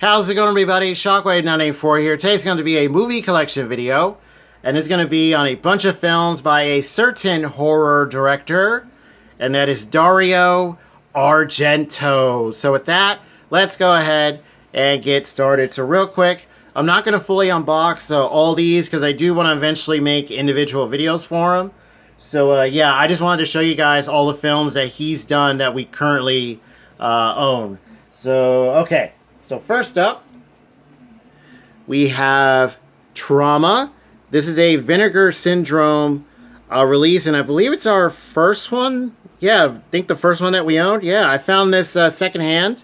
How's it going, everybody? Shockwave984 here. Today's going to be a movie collection video, and it's going to be on a bunch of films by a certain horror director, and that is Dario Argento. So with that, let's go ahead and get started. So real quick, I'm not going to fully unbox all these because I do want to eventually make individual videos for them. So yeah, I just wanted to show you guys all the films that he's done that we currently own. So, okay. So first up, we have Trauma. This is a Vinegar Syndrome release, and I believe it's our first one. Yeah, I think the first one that we owned. Yeah, I found this secondhand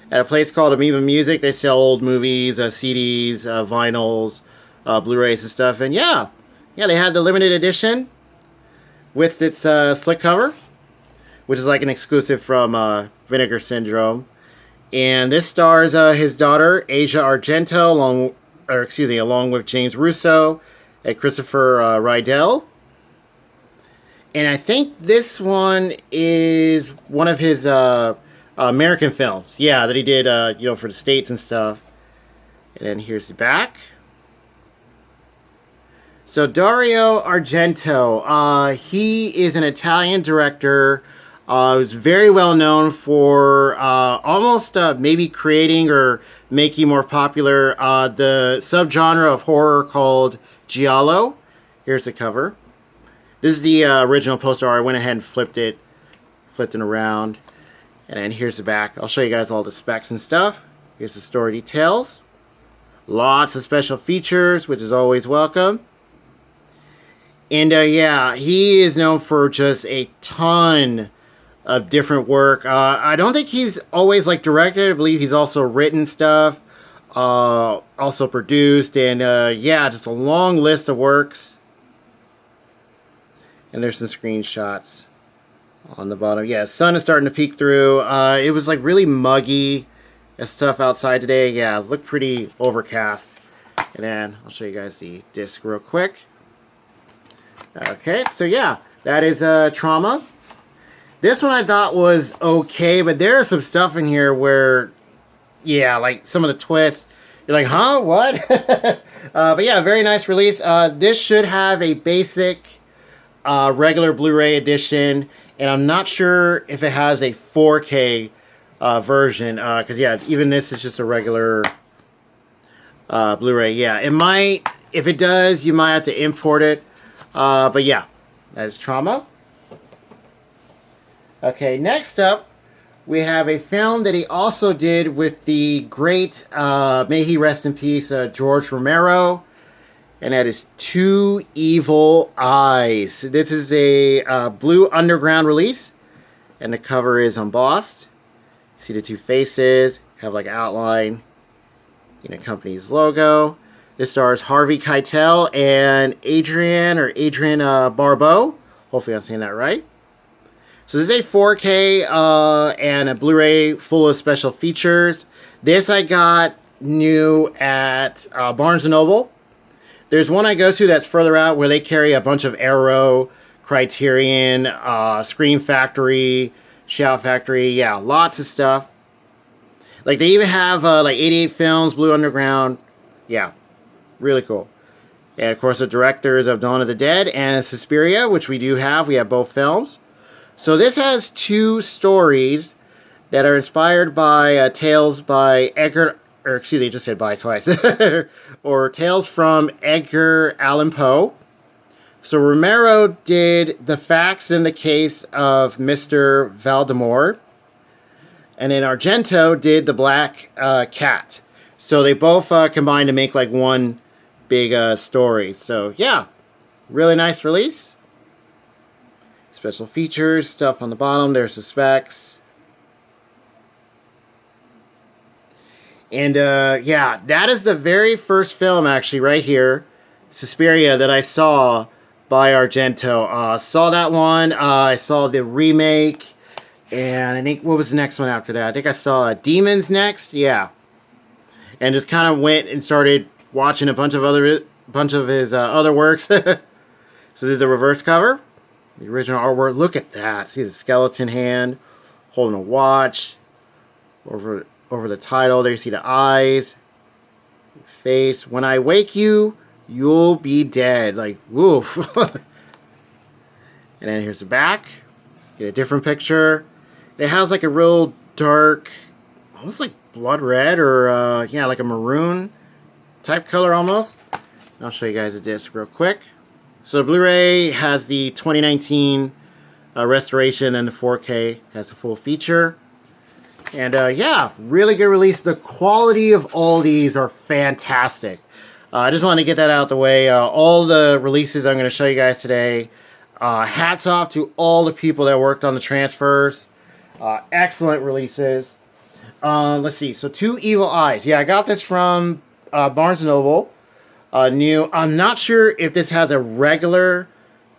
at a place called Amoeba Music. They sell old movies, CDs, vinyls, Blu-rays and stuff. And yeah, they had the limited edition with its slick cover, which is like an exclusive from Vinegar Syndrome. And this stars his daughter, Asia Argento, along with James Russo and Christopher Rydell. And I think this one is one of his American films. Yeah, that he did, for the States and stuff. And then here's the back. So Dario Argento, he is an Italian director. Who's very well known for almost maybe creating or making more popular the subgenre of horror called giallo. Here's the cover. This is the original poster. I went ahead and flipped it around. And then here's the back. I'll show you guys all the specs and stuff. Here's the story details. Lots of special features, which is always welcome. And yeah, he is known for just a ton of different work. I don't think he's always directed. I believe he's also written stuff, also produced, and yeah, just a long list of works. And there's some screenshots on the bottom. Yeah, sun is starting to peek through. It was really muggy and stuff outside today. Yeah, it looked pretty overcast. And then I'll show you guys the disc real quick. Okay, so yeah, that is Trauma. This one I thought was okay, but there is some stuff in here where, yeah, some of the twists, you're like, huh, what? But yeah, very nice release. This should have a basic regular Blu-ray edition, and I'm not sure if it has a 4K version, because yeah, even this is just a regular Blu-ray. Yeah, it might, if it does, you might have to import it, but yeah, that is Trauma. Okay, next up, we have a film that he also did with the great, may he rest in peace, George Romero, and that is Two Evil Eyes. This is a Blue Underground release, and the cover is embossed. See the two faces, have an outline, company's logo. This stars Harvey Keitel and Adrian Barbeau. Hopefully I'm saying that right. So this is a 4K and a Blu-ray full of special features. This I got new at Barnes & Noble. There's one I go to that's further out where they carry a bunch of Arrow, Criterion, Scream Factory, Shout Factory. Yeah, lots of stuff. They even have 88 Films, Blue Underground. Yeah, really cool. And of course the directors of Dawn of the Dead and Suspiria, which we do have. We have both films. So this has two stories that are inspired by tales by Edgar, or excuse me, just said by twice, or tales from Edgar Allan Poe. So Romero did The Facts in the Case of Mr. Valdemort, and then Argento did The Black Cat. So they both combined to make one big story. So yeah, really nice release. Special features, stuff on the bottom. There's the specs. And yeah, that is the very first film actually right here, Suspiria, that I saw by Argento. Saw that one. I saw the remake. And I think, what was the next one after that? I think I saw Demons next. Yeah. And just kind of went and started watching a bunch of his other works. So this is the reverse cover. The original artwork. Look at that. See the skeleton hand holding a watch. Over over the title. There you see the eyes, face. When I wake you, you'll be dead. Like, woof. And then here's the back. Get a different picture. It has like a real dark, almost like blood red or, yeah, like a maroon type color almost. I'll show you guys the disc real quick. So the Blu-ray has the 2019 restoration, and the 4K has the full feature. And yeah, really good release. The quality of all these are fantastic. I just wanted to get that out of the way. All the releases I'm going to show you guys today, hats off to all the people that worked on the transfers. Excellent releases. Let's see. So, Two Evil Eyes. Yeah, I got this from Barnes & Noble. New. I'm not sure if this has a regular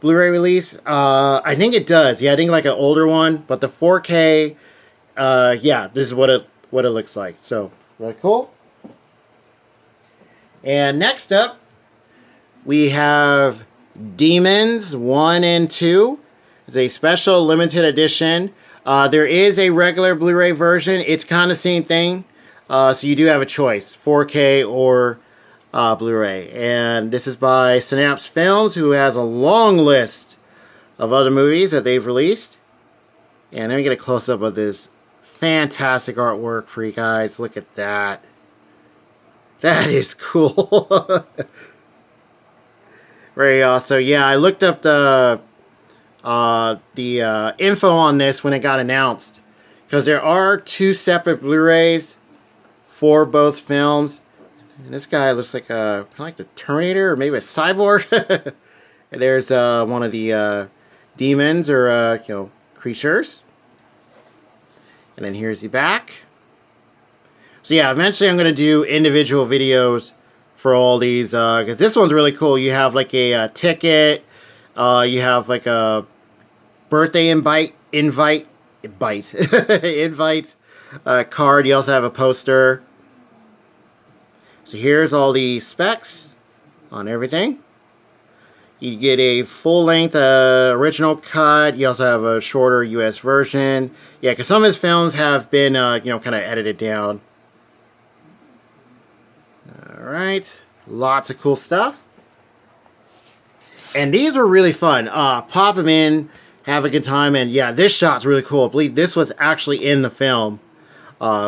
Blu-ray release. I think it does. Yeah, I think like an older one. But the 4K, yeah, this is what it looks like. So, really cool. And next up, we have Demons 1 and 2. It's a special limited edition. There is a regular Blu-ray version. It's kind of the same thing. So you do have a choice, 4K or Blu-ray. And this is by Synapse Films, who has a long list of other movies that they've released. And let me get a close-up of this fantastic artwork for you guys. Look at that. That is cool. Very awesome. So yeah, I looked up the info on this when it got announced, because there are two separate Blu-rays for both films. And this guy looks like kind of like the Terminator or maybe a cyborg. And there's one of the demons or you know, creatures. And then here's the back. So yeah, eventually I'm going to do individual videos for all these, because this one's really cool. You have like a ticket, you have like a birthday invite card. You also have a poster. So here's all the specs on everything. You get a full-length original cut. You also have a shorter US version. Yeah, because some of his films have been, you know, kind of edited down. Alright, lots of cool stuff. And these were really fun. Pop them in, have a good time, and yeah, this shot's really cool. I believe this was actually in the film,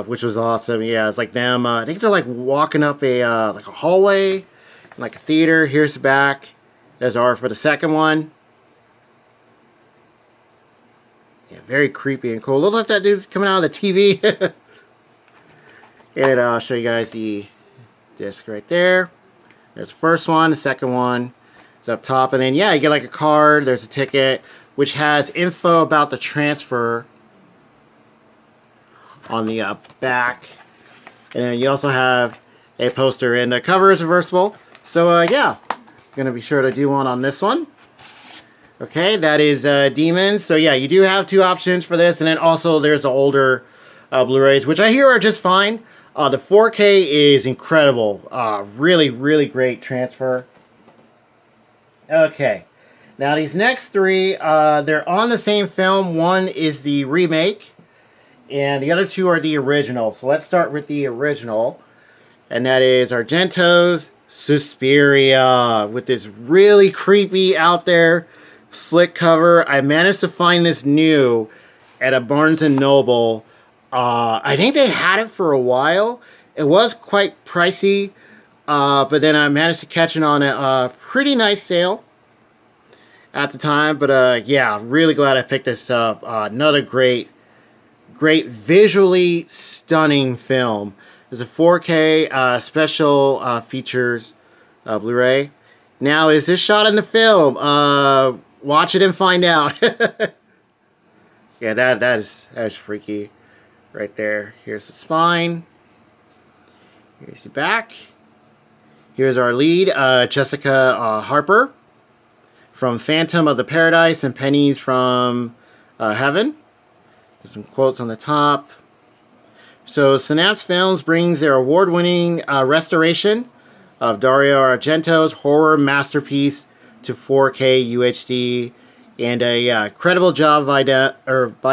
which was awesome. Yeah, it's like them, I think they're like walking up a like a hallway, in like a theater. Here's the back. There's art for the second one. Yeah, very creepy and cool. Looks like that dude's coming out of the TV. And I'll show you guys the disc right there. There's the first one, the second one is up top, and then yeah, you get like a card. There's a ticket which has info about the transfer on the back, and then you also have a poster, and the cover is reversible. So yeah, gonna be sure to do one on this one. Okay, that is Demons. So yeah, you do have two options for this, and then also there's the older Blu-rays, which I hear are just fine. The 4K is incredible. Really, really great transfer. Okay. Now these next three, they're on the same film. One is the remake, and the other two are the original. So let's start with the original. And that is Argento's Suspiria, with this really creepy, out there, slick cover. I managed to find this new at a Barnes & Noble. I think they had it for a while. It was quite pricey, but then I managed to catch it on a pretty nice sale at the time. But yeah, really glad I picked this up. Another great visually stunning film. There's a 4K special features Blu-ray. Now, is this shot in the film? Watch it and find out. Yeah, that is freaky. Right there. Here's the spine. Here's the back. Here's our lead, Jessica Harper, from Phantom of the Paradise and Pennies from Heaven. There's some quotes on the top. So Synapse Films brings their award-winning restoration of Dario Argento's horror masterpiece to 4K UHD, and a credible job by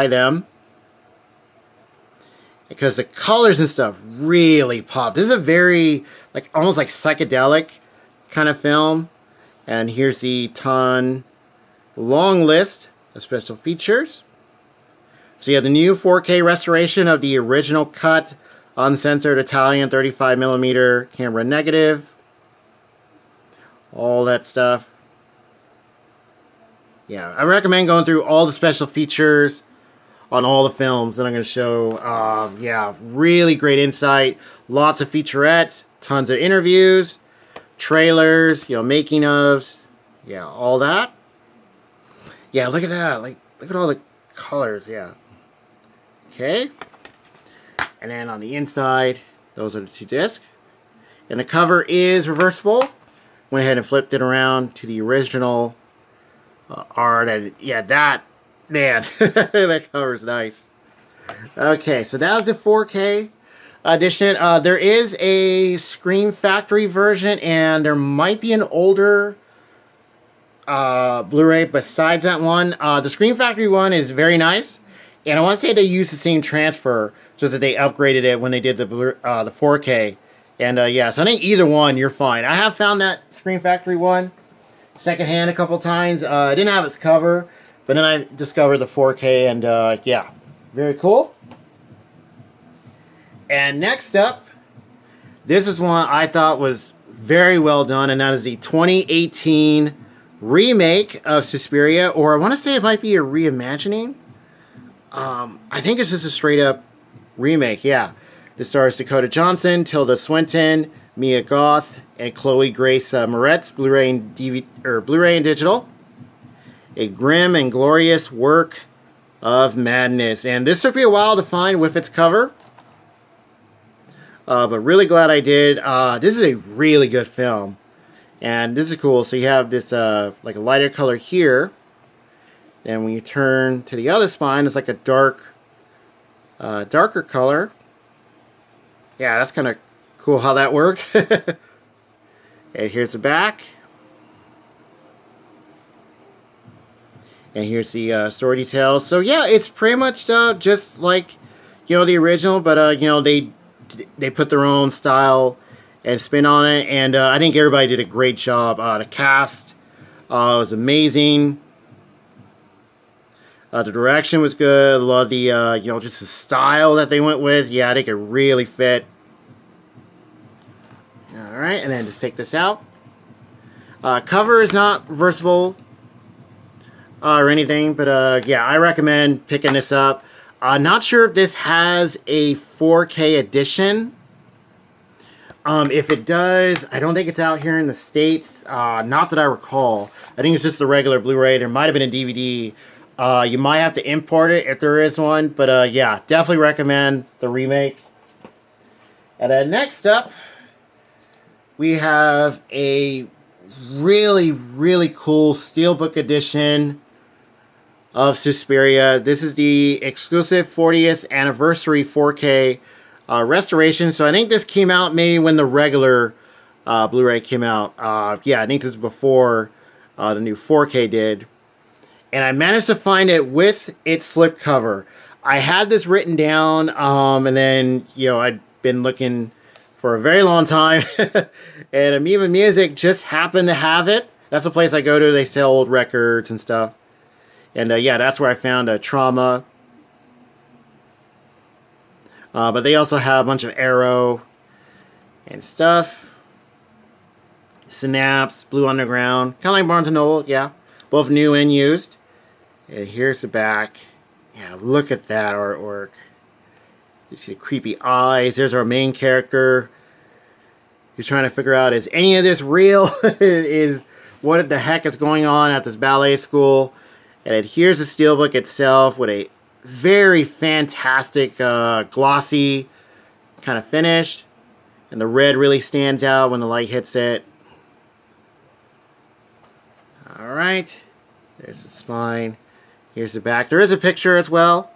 them. because the colors and stuff really pop. This is a very, like, almost like psychedelic kind of film. And here's the long list of special features. So you have the new 4K restoration of the original cut, uncensored Italian 35mm camera negative. All that stuff. Yeah, I recommend going through all the special features on all the films that I'm going to show. Yeah, really great insight. Lots of featurettes, tons of interviews, trailers, making ofs. Yeah, all that. Yeah, look at that. Like, look at all the colors. Yeah. Okay. And then on the inside, those are the 2 discs. And the cover is reversible. Went ahead and flipped it around to the original art. And yeah, that, man, that cover's nice. Okay, so that was the 4K edition. There is a Scream Factory version, and there might be an older Blu-ray besides that one. The Scream Factory one is very nice, and I want to say they used the same transfer so that they upgraded it when they did the 4K. And yeah, so I think either one, you're fine. I have found that Scream Factory one secondhand a couple times. I didn't have its cover, but then I discovered the 4K, and yeah, very cool. And next up, this is one I thought was very well done, and that is the 2018 remake of Suspiria, or I want to say it might be a reimagining. I think it's just a straight up remake, yeah. This stars Dakota Johnson, Tilda Swinton, Mia Goth, and Chloe Grace Moretz, Blu-ray and Blu-ray and digital. A grim and glorious work of madness. And this took me a while to find with its cover. But really glad I did. This is a really good film. And this is cool. So you have this like a lighter color here. And when you turn to the other spine, it's like a darker color. Yeah, that's kind of cool how that worked. And here's the back. And here's the story details. So yeah, it's pretty much just like, the original, but they put their own style and spin on it, and I think everybody did a great job. The cast was amazing. The direction was good. I love the just the style that they went with. Yeah, I think it really fit. All right, and then just take this out. Cover is not reversible or anything, but yeah, I recommend picking this up. Not sure if this has a 4K edition. If it does, I don't think it's out here in the States. Not that I recall. I think it's just the regular Blu-ray. There might have been a DVD. You might have to import it if there is one. But yeah, definitely recommend the remake. And then next up, we have a really, really cool Steelbook edition of Suspiria. This is the exclusive 40th anniversary 4K restoration. So I think this came out maybe when the regular Blu-ray came out. Yeah, I think this is before the new 4K did. And I managed to find it with its slipcover. I had this written down, and then, I'd been looking for a very long time. And Amoeba Music just happened to have it. That's a place I go to. They sell old records and stuff. And yeah, that's where I found Trauma. But they also have a bunch of Arrow and stuff. Synapse, Blue Underground. Kind of like Barnes & Noble, yeah. Both new and used. And here's the back. Yeah, look at that artwork. You see the creepy eyes. There's our main character. He's trying to figure out, is any of this real? Is what the heck is going on at this ballet school? And then here's the steelbook itself with a very fantastic glossy kind of finish. And the red really stands out when the light hits it. Alright. There's the spine. Here's the back. There is a picture as well.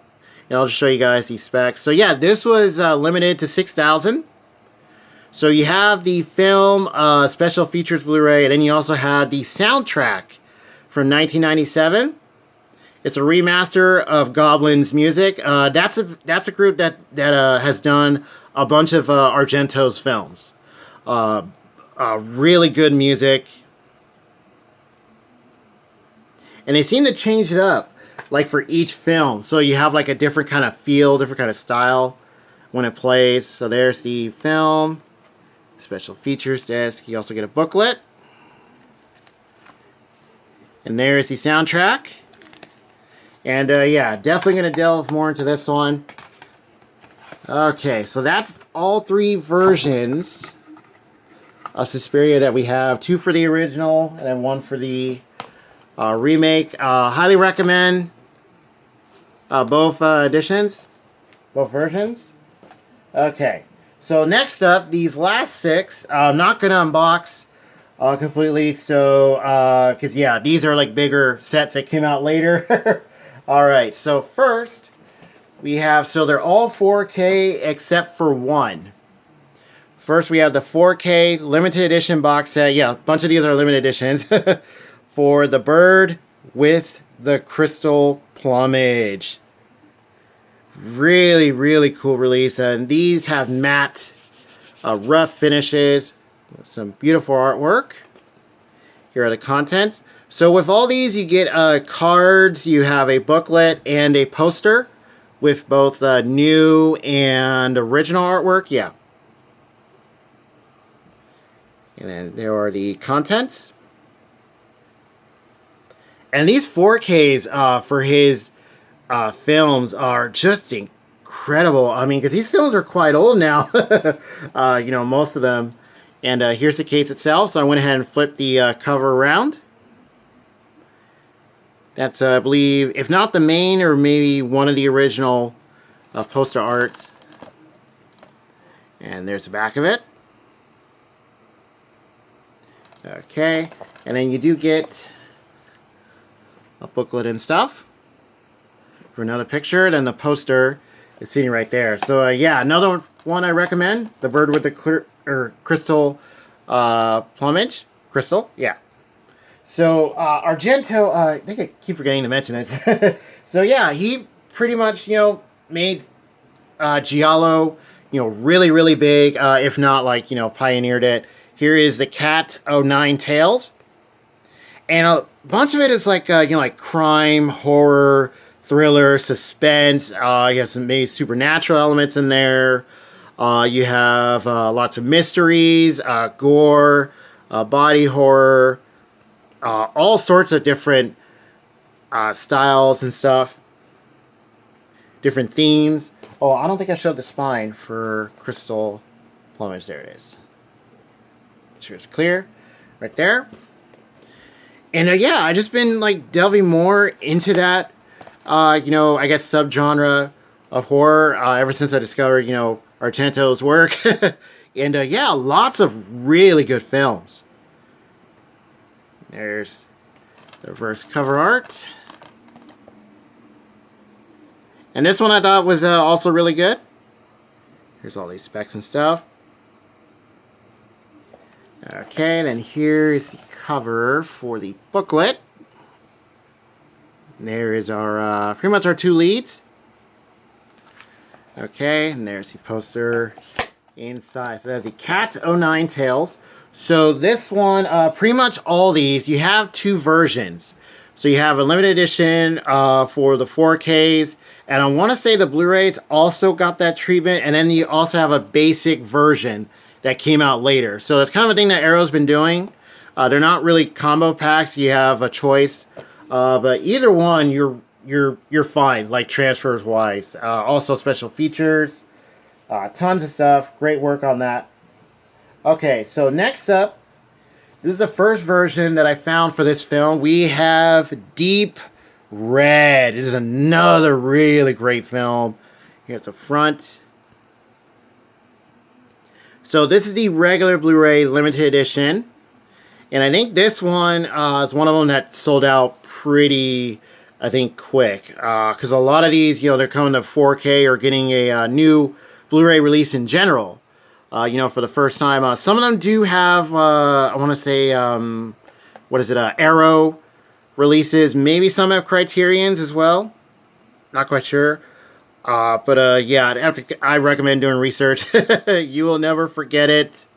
And I'll just show you guys these specs. So yeah, this was limited to 6,000. So you have the film special features Blu-ray, and then you also have the soundtrack from 1997. It's a remaster of Goblin's music. That's a group that has done a bunch of Argento's films. Really good music, and they seem to change it up, like for each film. So you have like a different kind of feel, different kind of style when it plays. So there's the film, special features disc. You also get a booklet, and there's the soundtrack. And yeah, definitely going to delve more into this one. Okay, so that's all 3 versions of Suspiria that we have. 2 for the original, and then 1 for the remake. Highly recommend both editions, both versions. Okay, so next up, these last 6, I'm not going to unbox completely, so, because yeah, these are like bigger sets that came out later. Alright, so first, we have, so they're all 4K except for one. First, we have the 4K limited edition box set. Yeah, a bunch of these are limited editions. For The Bird with the Crystal Plumage. Really, really cool release. And these have matte, rough finishes. With some beautiful artwork. Here are the contents. So with all these, you get cards, you have a booklet, and a poster with both new and original artwork. Yeah. And then there are the contents. And these 4Ks for his films are just incredible. I mean, because these films are quite old now. You know, most of them. And here's the case itself. So I went ahead and flipped the cover around. That's, I believe, if not the main, or maybe one of the original poster arts. And there's the back of it. Okay, and then you do get a booklet and stuff for another picture. Then the poster is sitting right there. So yeah, another one I recommend: The Bird with the Crystal Plumage. Crystal, yeah. So Argento, I think I keep forgetting to mention it. So yeah, he pretty much, you know, made Giallo, you know, really, really big, if not like, you know, pioneered it. Here is the Cat O' Nine Tails. And a bunch of it is like, you know, like crime, horror, thriller, suspense. You have some maybe supernatural elements in there. You have lots of mysteries, gore, body horror, all sorts of different styles and stuff. Different themes. Oh, I don't think I showed the spine for Crystal Plumage. There it is. Make sure it's clear. Right there. And yeah, I just been like delving more into that, you know, I guess subgenre of horror ever since I discovered, you know, Argento's work. And yeah, lots of really good films. There's the reverse cover art. And this one I thought was also really good. Here's all these specs and stuff. Okay, then here is the cover for the booklet. And there is our, pretty much our 2 leads. Okay, and there's the poster inside. So that's the Cat O' Nine Tails. So this one, pretty much all these, you have 2 versions. So you have a limited edition for the 4Ks. And I want to say the Blu-rays also got that treatment. And then you also have a basic version that came out later. So that's kind of a thing that Arrow's been doing. They're not really combo packs. You have a choice. But either one, you're fine, like transfers wise. Also special features. Tons of stuff. Great work on that. Okay, so next up, this is the first version that I found for this film. We have Deep Red. It is another really great film. Here's the front. So this is the regular Blu-ray limited edition. And I think this one is one of them that sold out pretty, I think, quick. Because a lot of these, you know, they're coming to 4K or getting a new Blu-ray release in general. You know, for the first time. Some of them do have, I want to say, what is it, Arrow releases. Maybe some have Criterions as well. Not quite sure. But yeah, I recommend doing research. You will never forget it,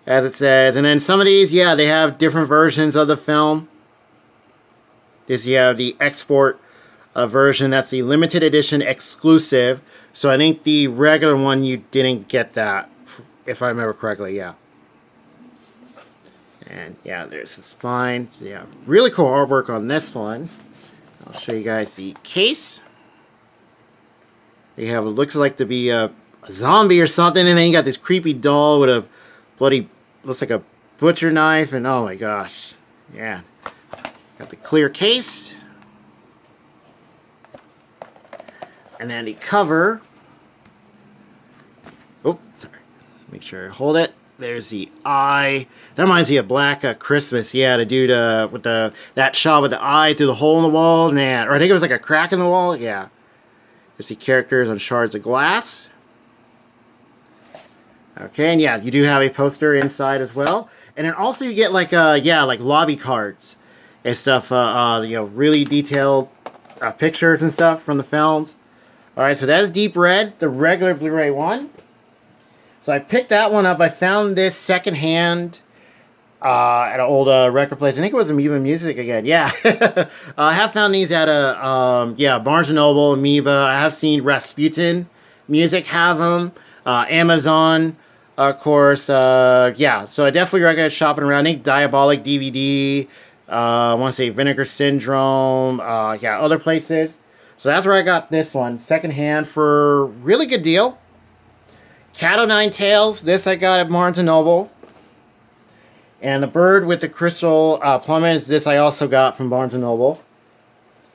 as it says. And then some of these, yeah, they have different versions of the film. This, you have the export version. That's the limited edition exclusive. So I think the regular one, you didn't get that, if I remember correctly, yeah. And yeah, there's the spine. So yeah, really cool artwork on this one. I'll show you guys the case. You have what looks like to be a zombie or something, and then you got this creepy doll with a bloody, looks like a butcher knife, and oh my gosh. Yeah. Got the clear case. And then the cover. Oh, sorry. Make sure I hold it. There's the eye. That reminds me of Black Christmas. Yeah, the dude with that shot with the eye through the hole in the wall. Man, or I think it was like a crack in the wall. Yeah. There's the characters on shards of glass. Okay, and yeah, you do have a poster inside as well. And then also you get like like lobby cards and stuff. You know, really detailed pictures and stuff from the films. All right, so that is Deep Red, the regular Blu-ray one. So I picked that one up. I found this secondhand at an old record place. I think it was Amoeba Music again. Yeah. I have found these at a, yeah, Barnes & Noble, Amoeba. I have seen Rasputin Music have them. Amazon, of course. Yeah, so I definitely recommend shopping around. I think Diabolic DVD. I want to say Vinegar Syndrome. Yeah, other places. So that's where I got this one. Secondhand for really good deal. Cat o' Nine Tails. This I got at Barnes & Noble. And the bird with the crystal plumage. This I also got from Barnes & Noble.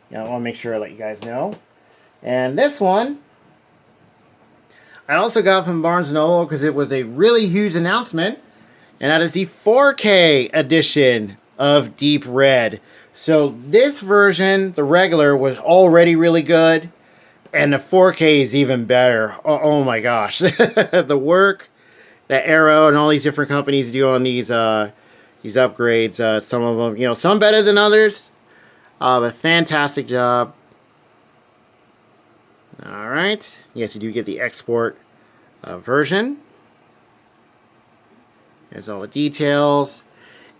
Yeah, I want to make sure I let you guys know. And this one I also got from Barnes & Noble because it was a really huge announcement. And that is the 4K edition of Deep Red. So this version, the regular, was already really good. And the 4K is even better. Oh my gosh. The work that Arrow and all these different companies do on these upgrades. Some of them, you know, some better than others. But fantastic job. All right. Yes, you do get the export version. There's all the details.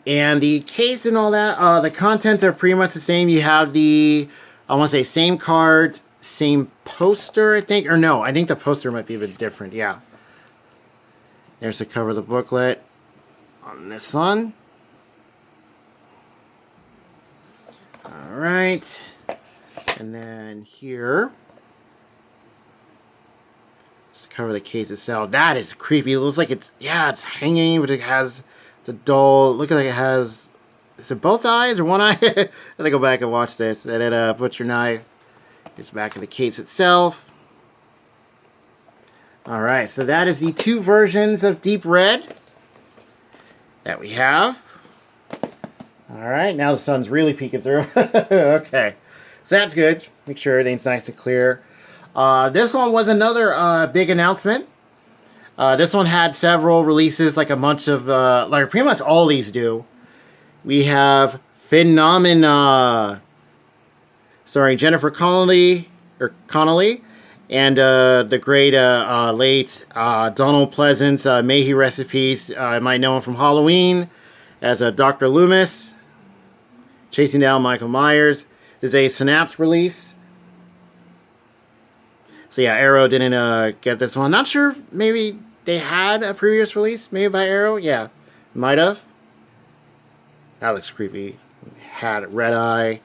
And the case and all that, the contents are pretty much the same. You have the, I want to say, same cards, same poster, I think. Or no, I think the poster might be a bit different, yeah. There's the cover of the booklet on this one. All right. And then here, just cover the case itself. That is creepy. It looks like it's, yeah, it's hanging, but it has the doll. Look like it has, is it both eyes or one eye? I gotta go back and watch this. And then butcher knife. It's back of the case itself. All right, so that is the two versions of Deep Red that we have. All right, now the sun's really peeking through. Okay, so that's good. Make sure everything's nice and clear. This one was another big announcement. This one had several releases, like a bunch of, like pretty much all these do. We have Phenomena, starring Jennifer Connelly, and the great late Donald Pleasance. May he rest in peace. I might know him from Halloween as Dr. Loomis, chasing down Michael Myers. This is a Synapse release. So yeah, Arrow didn't get this one. Not sure, maybe they had a previous release, maybe by Arrow. Yeah, might have. That looks creepy. Had red eye.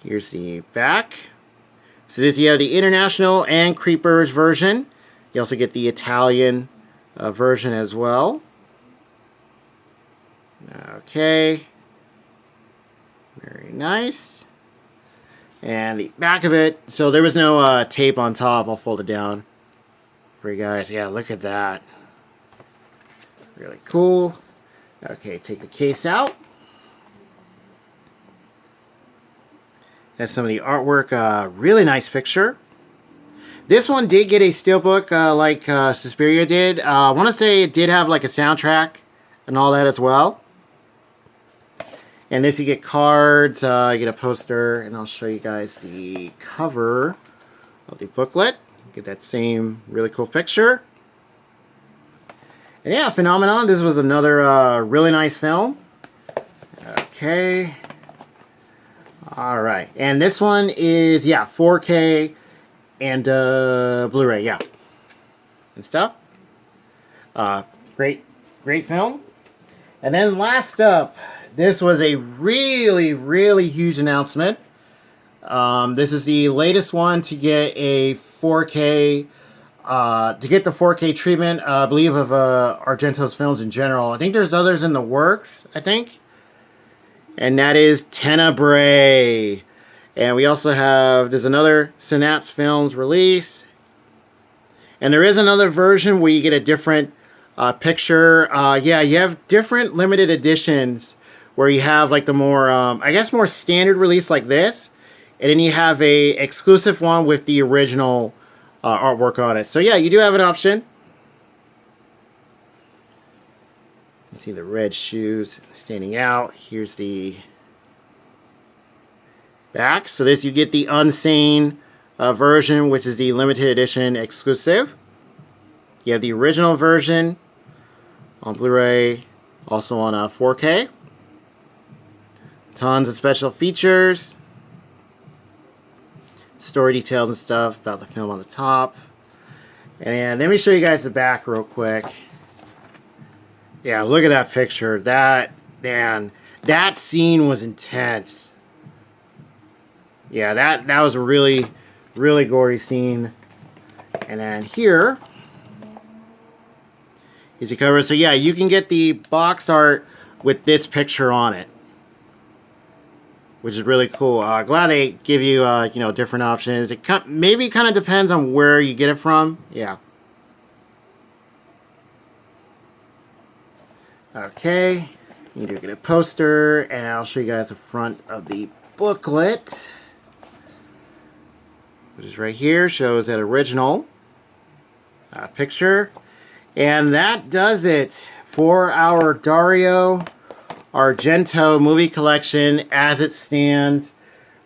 Here's the back. So this, you have the International and Creepers version. You also get the Italian version as well. Okay. Very nice. And the back of it, so there was no tape on top. I'll fold it down for you guys. Yeah, look at that. Really cool. Okay, take the case out. That's some of the artwork. Really nice picture. This one did get a steelbook like Suspiria did. I want to say it did have like a soundtrack and all that as well. And this you get cards, you get a poster, and I'll show you guys the cover of the booklet. Get that same really cool picture. And yeah, Phenomenon. This was another really nice film. Okay. All right. And this one is, yeah, 4K and Blu-ray, yeah. And stuff. Great film. And then last up, this was a really, really huge announcement. This is the latest one to get a 4K, to get the 4K treatment, I believe, of Argento's films in general. I think there's others in the works, I think. And that is Tenebrae. And we also have, there's another Synapse Films release. And there is another version where you get a different picture. Yeah, you have different limited editions where you have like the more, I guess, more standard release like this. And then you have a exclusive one with the original artwork on it. So yeah, you do have an option. You see the red shoes standing out. Here's the back. So this, you get the Unseen version, which is the limited edition exclusive. You have the original version on Blu-ray, also on 4K. Tons of special features. Story details and stuff about the film on the top. And let me show you guys the back real quick. Yeah, look at that picture. That, man, that scene was intense. Yeah, that was a really, really gory scene. And then here is the cover. So yeah, you can get the box art with this picture on it, which is really cool. Glad they give you, you know, different options. It maybe kind of depends on where you get it from. Yeah. Okay. You do get a poster, and I'll show you guys the front of the booklet, which is right here. Shows that original picture. And that does it for our Dario Argento movie collection as it stands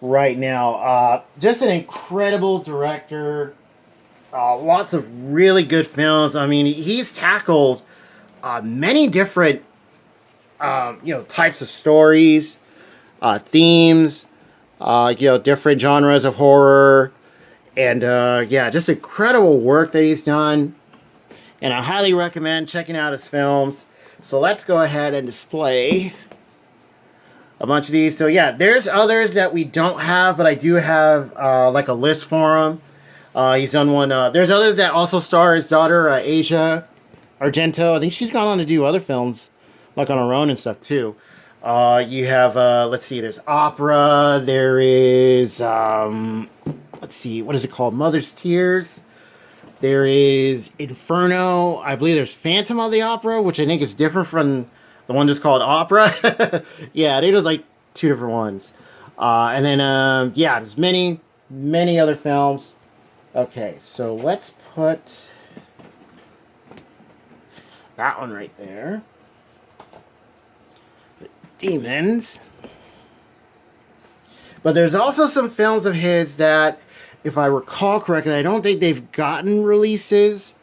right now. Just an incredible director. Lots of really good films. I mean, he's tackled many different you know, types of stories, themes, you know, different genres of horror, and yeah, just incredible work that he's done. And I highly recommend checking out his films. So let's go ahead and display a bunch of these. So yeah, there's others that we don't have, but I do have like a list for him. He's done one. There's others that also star his daughter, Asia Argento. I think she's gone on to do other films, like on her own and stuff too. You have, let's see, there's Opera. There is, let's see, what is it called? Mother's Tears. There is Inferno. I believe there's Phantom of the Opera, which I think is different from the one just called Opera. Yeah, I think there's like two different ones. And then, yeah, there's many, many other films. Okay, so let's put that one right there. The Demons. But there's also some films of his that, if I recall correctly, I don't think they've gotten releases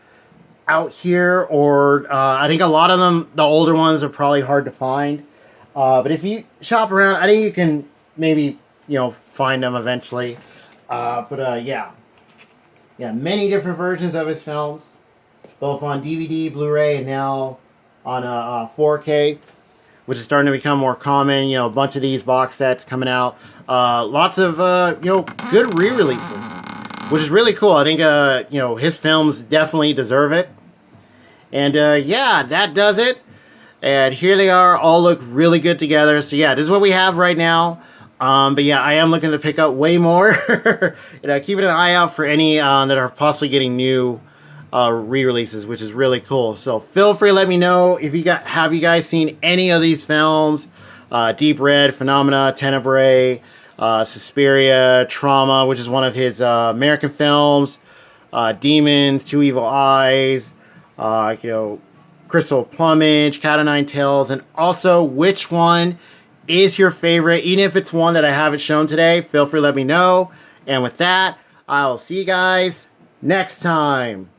out here, or I think a lot of them, the older ones, are probably hard to find. But if you shop around, I think you can maybe, you know, find them eventually. Yeah. Yeah, many different versions of his films, both on DVD, Blu-ray, and now on 4K, which is starting to become more common. You know, a bunch of these box sets coming out. Lots of, you know, good re-releases, which is really cool. I think, you know, his films definitely deserve it. And, yeah, that does it. And here they are, all look really good together. So, yeah, this is what we have right now. But, yeah, I am looking to pick up way more. You know, keeping an eye out for any that are possibly getting new re-releases, which is really cool. So, feel free to let me know if you have you guys seen any of these films. Deep Red, Phenomena, Tenebrae, Suspiria, Trauma, which is one of his American films, Demons, Two Evil Eyes, you know, Crystal Plumage, Cat o' Nine Tails, and also which one is your favorite. Even if it's one that I haven't shown today, feel free to let me know. And with that, I'll see you guys next time.